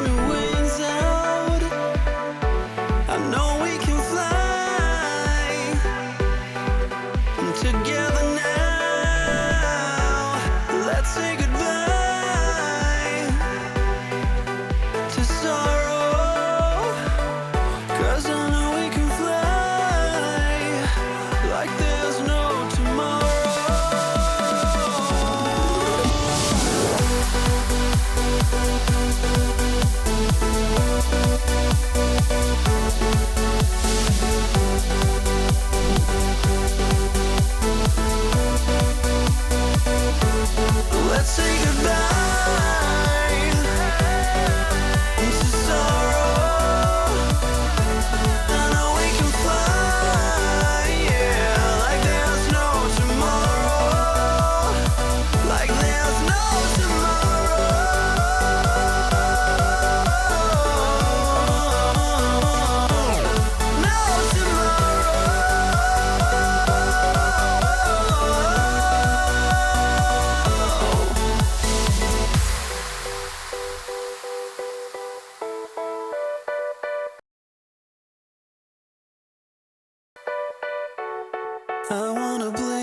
new wings out. I know we can fly together now. Let's say goodbye to sorrow, 'cause I know we can fly like there's no tomorrow. Let's say goodbye to sorrow. I know we can fly, yeah, like there's no tomorrow, like there's no tomorrow, no tomorrow. I wanna blame